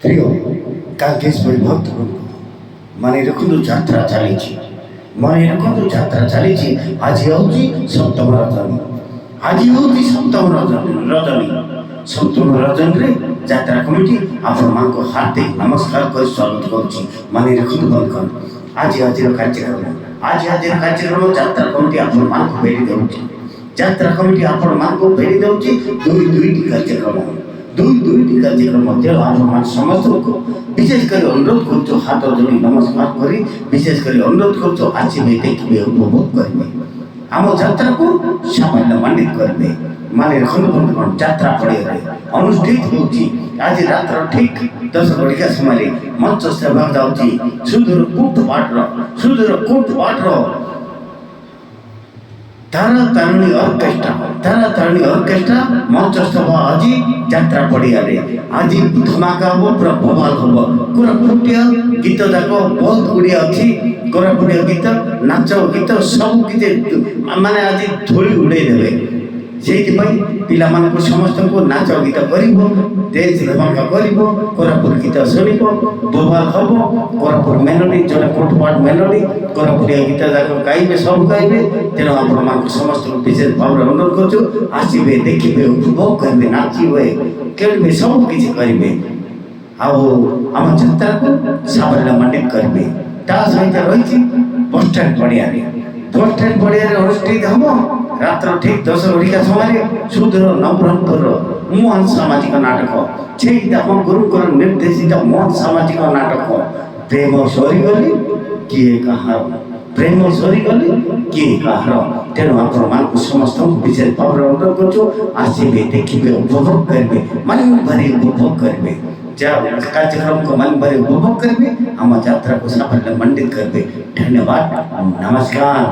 প্রিয় কালকেশ্বরী ভক্তবৃন্দ, মনে ରଖନ୍ତୁ ଯାତ୍ରା ଚାଲିଛି। ମନେ ରଖନ୍ତୁ ଯାତ୍ରା ଚାଲିଛି। ଆଜି ହେଉଛି ସପ୍ତମ ରଜନୀ। ଆଜି ହେଉଛି ସପ୍ତମ ରଜନୀ। ସପ୍ତମ ରଜନୀରେ ଯାତ୍ରା କମିଟି ଆପଣମାନଙ୍କୁ ହାର୍ଦ୍ଦିକ ନମସ୍କାର କରି ସ୍ୱାଗତ କରୁଛି। ମନେ ରଖନ୍ତୁ ବନ୍ଧୁଗଣ, ଆଜିର କାର୍ଯ୍ୟକ୍ରମ ଯାତ୍ରା କମିଟି ଆପଣମାନଙ୍କୁ ବେଢ଼ି ଦେଉଛି। ଯାତ୍ରା କମିଟି ଆପଣମାନଙ୍କୁ ବେଢ଼ି ଦେଉଛି ଦୁଇଟି କାର୍ଯ୍ୟକ୍ରମ ତେଣୁ ଆପଣମାନେ ସମସ୍ତଙ୍କୁ ବିଶେଷ କରି ଅନୁରୋଧ କରୁଛୁ, ହାତ ଯୋଡ଼ି ନମସ୍କାର କରି ବିଶେଷ କରି ଅନୁରୋଧ କରୁଛୁ, ଆସିବେ, ଦେଖିବେ, ଉପଭୋଗ କରିବେ, ଆମ ଯାତ୍ରାକୁ ସାମାନ୍ୟ ମଣ୍ଡିତ କରିବେ। ମାନେ ରଖନ୍ତୁ ବନ୍ଧୁଗଣ, ଯାତ୍ରା ପଡ଼ିଆରେ ଅନୁଷ୍ଠିତ ହେଉଛି। ଆଜି ରାତ୍ର ଠିକ୍ 10 ଘଟିକା ସମୟରେ ମଞ୍ଚସ୍ଥ ହେବାକୁ ଯାଉଛି ସୁଦୂର କୋଟ ବାଟର ତାରାତାରିଣୀ ଅର୍କେଷ୍ଟ୍ରା ମଞ୍ଚସ୍ଥ ହେବ ଆଜି ଯାତ୍ରା ପଡ଼ିଆରେ। ଆଜି ଧମାକା ହେବ, ପୁରା ବବାଲ ହେବ। କୋରାପୁଟିଆ ଗୀତ ଯାକ ବହୁତ ଗୁଡ଼ିଏ ଅଛି। କୋରାପୁଟିଆ ଗୀତ, ନାଚ ଗୀତ ସବୁ କିଛି ମାନେ ଆଜି ଧୂଳି ଉଡ଼େଇ ଦେବେ। ସେଇଥିପାଇଁ ପିଲାମାନଙ୍କୁ ସମସ୍ତଙ୍କୁ ନାଚ ଗୀତ କରିବ, ଡ୍ୟାନ୍ସ ଧମାକା କରିବ, କୋରାପୁଟ ଗୀତ ଶୁଣିବ, ବୋବାଲ ହେବ। କୋରାପୁଟ ମେଲୋଡି, ଜଣେ କୋଟପାଟ ମେଲୋଡି, କୋରାପୁଟିଆ ଗୀତ ଯାକ ଗାଇବେ, ସବୁ ଗାଇବେ। ତେଣୁ ଆପଣମାନଙ୍କୁ ସମସ୍ତଙ୍କୁ ବିଶେଷ ଭାବରେ ଅନୁରୋଧ କରୁଛୁ, ଆସିବେ, ଦେଖିବେ, ଉପଭୋଗ କରିବେ, ନାଚିବେ, ଖେଳିବେ, ସବୁ କିଛି କରିବେ, ଆଉ ଆମ ଯାତ୍ରାକୁ ସାଫଲ୍ୟ ମଣ୍ଡିତ କରିବେ। ତା ସହିତ ରହିଛି ବସଷ୍ଟାଣ୍ଡ ପଡ଼ିଆରେ ଅନୁଷ୍ଠିତ ହେବ ରାତ୍ର ଠିକ୍ 10 ଘଟିକା ସମୟରେ ସୁଦୂର ନବରଙ୍ଗପୁରର ମହାନ ସାମାଜିକ ନାଟକ, ସେଇଟା ଆମ ଗୁରୁଙ୍କର ନିର୍ଦ୍ଦେଶିତ ମହାନ ସାମାଜିକ ନାଟକ ପ୍ରେମ ସରିଗଲେ କିଏ କାହାର। ତେଣୁ ଆପଣମାନଙ୍କୁ ସମସ୍ତଙ୍କୁ ବିଶେଷ ଭାବରେ ଅନୁରୋଧ କରୁଛୁ, ଆସିବେ, ଦେଖିବେ, ଉପଭୋଗ କରିବେ, ମାନେ ଭାରି ଉପଭୋଗ କରିବେ। କାର୍ଯ୍ୟକ୍ରମକୁ मान भारी उपभोग करेंगे, हम यात्रा को सफल मंडित करते। धन्यवाद, नमस्कार।